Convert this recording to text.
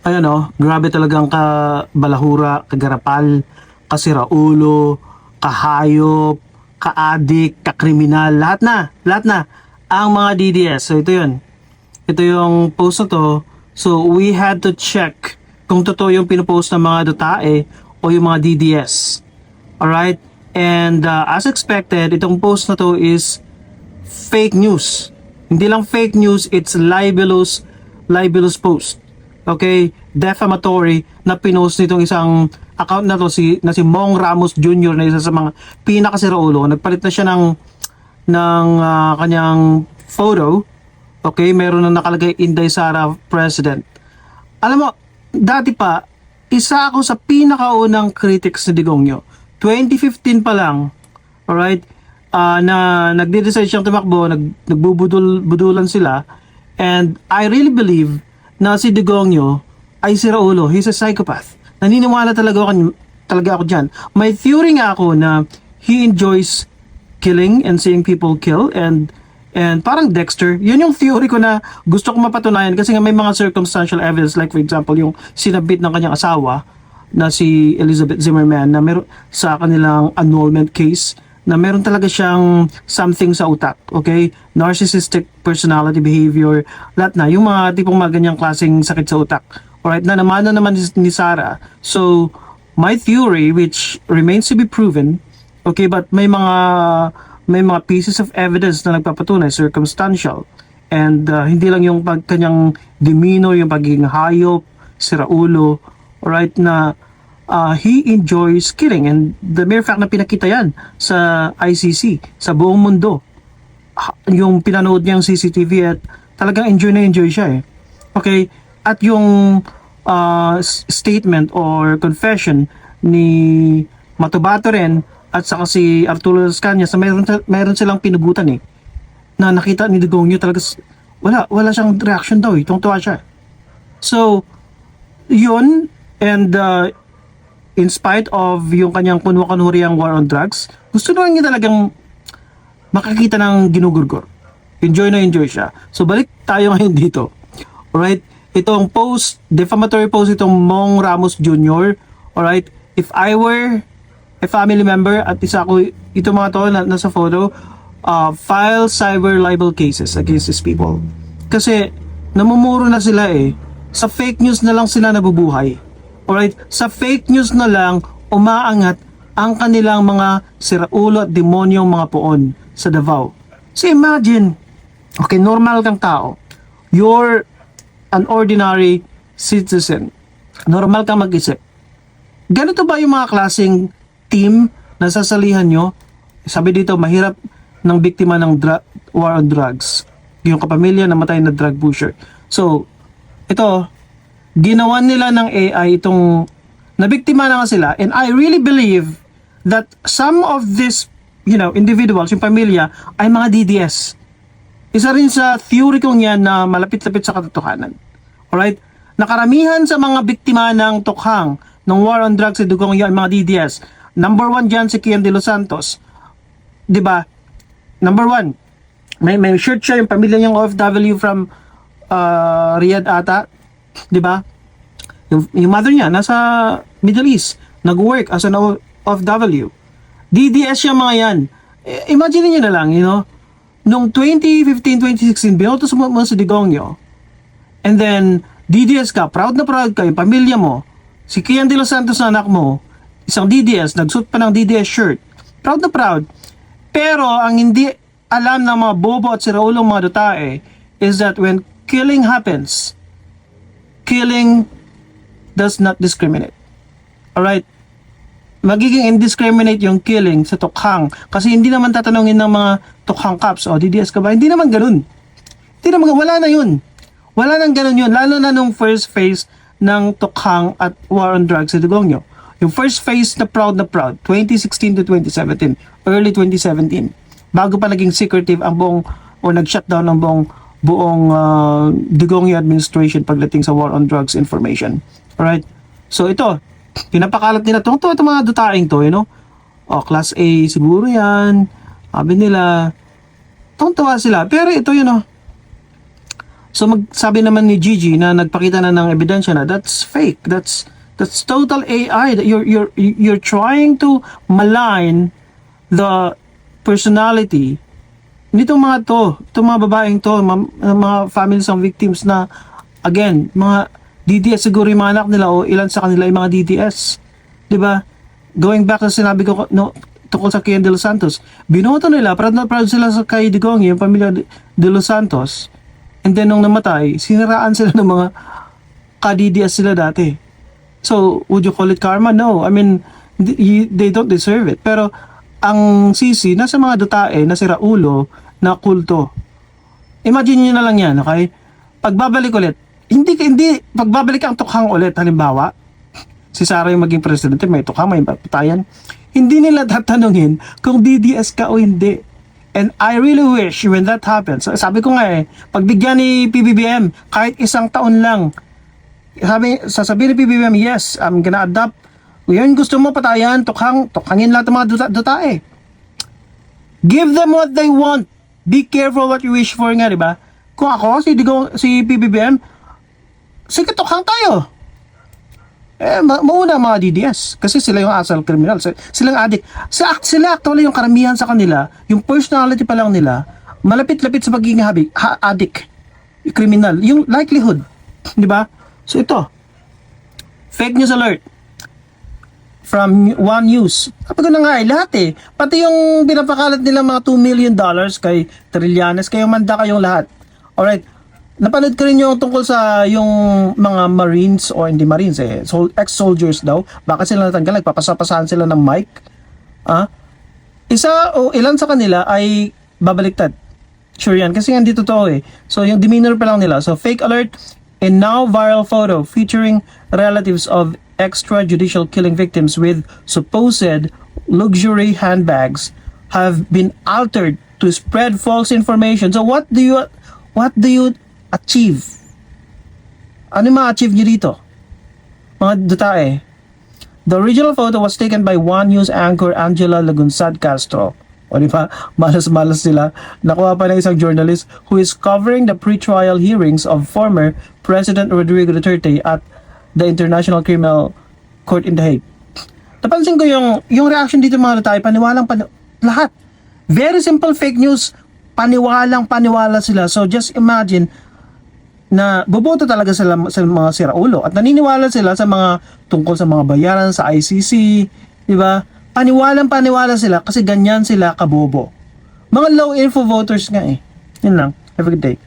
Ayan grabe talagang kabalahura, kagarapal, kasiraulo, kahayop, kaadik, kakriminal, lahat na ang mga DDS. So ito yun. Ito yung post na to. So we had to check kung totoo yung pinupost ng mga dutae o yung mga DDS. Alright? And as expected, itong post na to is fake news. Hindi lang fake news, it's libelous post. Okay? Defamatory na pinost nitong isang account na to na si Mong Ramos Jr. na isa sa mga pinakasiraulo. Nagpalit na siya ng kanyang photo. Okay? Meron na nakalagay Inday Sara President. Alam mo, dati pa, isa ako sa pinakaunang critics ni Digongyo. 2015 pa lang, alright, na nagde-decide siyang tumakbo, nagbubudulan sila, and I really believe na si Digongyo ay siraulo. He's a psychopath. Naniniwala talaga ako dyan. May theory nga ako na he enjoys killing and seeing people kill, and parang Dexter. Yun yung theory ko na gusto ko mapatunayan kasi nga may mga circumstantial evidence, like for example yung sinabit ng kanyang asawa na si Elizabeth Zimmerman na meron sa kanilang annulment case na meron talaga siyang something sa utak, okay? Narcissistic personality behavior, lahat na. Yung mga tipong mga ganyang klaseng sakit sa utak. Alright, na namana naman ni Sara. So, my theory, which remains to be proven, okay, but may mga pieces of evidence na nagpapatunay, circumstantial. And hindi lang yung kanyang demeanor, yung pagiging hayop, siraulo, alright, na he enjoys killing, and the mere fact na pinakita yan sa ICC, sa buong mundo, yung pinanood niyang CCTV at talagang enjoy siya okay, at yung statement or confession ni Matubato rin at saka si Arturo Las Cañas na meron silang pinugutan na nakita ni Digongyo talaga wala siyang reaction daw tungtuwa siya. So yun, and in spite of yung kanyang kunwa-kunwariang war on drugs, gusto naman niya talagang makakita ng ginugurgur. Enjoy siya. So balik tayo ngayon dito. Alright? Itong post, defamatory post itong Mong Ramos Jr. Alright? If I were a family member at isa ko, ito mga to na nasa photo, file cyber libel cases against these people. Kasi namumuro na sila sa fake news na lang sila nabubuhay. Alright, sa fake news na lang umaangat ang kanilang mga siraulo at demonyong mga poon sa Davao. So imagine, okay, normal kang tao. You're an ordinary citizen. Normal kang mag-isip. Ganito ba yung mga klaseng team na sasalihan nyo? Sabi dito, mahirap ng biktima ng war on drugs. Yung kapamilya namatay na drug pusher. So, ito, ginawan nila ng AI itong nabiktima na nga sila, and I really believe that some of these individuals, yung pamilya, ay mga DDS. Isa rin sa theory kong yan na malapit-lapit sa katotohanan. Alright? Nakaramihan sa mga biktima ng tukhang ng war on drugs sa dugong yan, mga DDS. Number 1 dyan si Kian de los Santos. Diba? Number 1. May shirt siya, yung pamilya niyang OFW from Riyadh ata. Diba? Yung mother niya nasa Middle East, nag-work as an OFW. DDS siya mga yan. Imagine niyo na lang, nung 2015-2016, binoto mo si Digongyo, and then DDS ka, proud na proud ka, yung pamilya mo, si Kian de los Santos na anak mo, isang DDS, nagsuot pa ng DDS shirt, proud na proud. Pero ang hindi alam ng mga bobo at siraulong mga dutae is that when killing happens, killing does not discriminate. Alright? Magiging indiscriminate yung killing sa tukhang. Kasi hindi naman tatanungin ng mga tukhang cops, DDS ka ba? Hindi naman ganun. Wala na yun. Wala nang ganun yun. Lalo na nung first phase ng tukhang at war on drugs sa Digongyo. Yung first phase na proud, 2016 to 2017, early 2017. Bago pa naging secretive ang buong, o nag-shutdown ang buong Digongyo administration pagdating sa war on drugs information. Alright? So ito, pinapakalat nila itong mga dutaing to, class A siguro yan. Sabi nila, tuwa sila. Pero ito So magsabi naman ni Gigi na nagpakita na ng ebidensya na that's fake. That's total AI. You're trying to malign the personality nitong mga itong mga babaeng to, mga families ng victims na, again, mga DDS siguro yung mga anak nila o ilan sa kanila ay mga DDS. 'Di ba? Going back sa sinabi ko no, tungkol sa Kian de los Santos, binoto nila, proud na proud sila sa kay Digong, yung pamilya de los Santos. And then nung namatay, siniraan sila ng mga ka-DDS sila dati. So, would you call it karma? No. I mean, they don't deserve it. Pero, ang sisi, nasa mga dutae, nasira ulo, na kulto. Imagine nyo na lang yan, okay? Pagbabalik ulit, hindi, pagbabalik ang tukhang ulit, halimbawa, si Sara yung maging presidente, may tukhang, may patayan, hindi nila tatanungin kung DDS ka o hindi. And I really wish when that happens, sabi ko nga pagbigyan ni PBBM, kahit isang taon lang, sasabihin ni PBBM, yes, I'm gonna adopt. Yun, gusto mo patayan, tukhangin lahat ng mga dutae. Give them what they want. Be careful what you wish for nga, di ba? Kung ako, si PBBM, sige, tukhang tayo. Mauna ang mga DDS. Kasi sila yung asal criminal. Sila yung addict. Sila actually yung karamihan sa kanila, yung personality pa lang nila, malapit-lapit sa pagiging addict. Criminal. Yung likelihood. Di ba? So ito, fake news alert from One News. Kapag na nga lahat pati yung pinapakalat nilang mga $2 million kay Trillanes, kayo manda kayong lahat. Alright, napanood ko rin yung tungkol sa yung mga Marines o hindi Marines ex-soldiers daw. Bakit sila natanggal? Nagpapasapasahan sila ng mic. Isa o ilan sa kanila ay babaliktad. Sure yan, kasi hindi totoo So yung demeanor pa lang nila. So fake alert, and now viral photo featuring relatives of extrajudicial killing victims with supposed luxury handbags have been altered to spread false information. So what do you achieve? Ano yung ma-achieve nyo dito? Mga dutae. The original photo was taken by One News anchor Angela Lagunsad Castro. O di ba? Malas-malas sila. Nakuha pa ng isang journalist who is covering the pre-trial hearings of former President Rodrigo Duterte at the International Criminal Court in The Hague. Napansin ko yung reaction dito mga tayo, lahat. Very simple fake news, paniwala sila. So just imagine na boboto talaga sila sa mga siraulo at naniniwala sila sa mga tungkol sa mga bayaran sa ICC, di ba? Paniwala sila kasi ganyan sila kabobo. Mga low info voters nga Yun lang. Have a good day.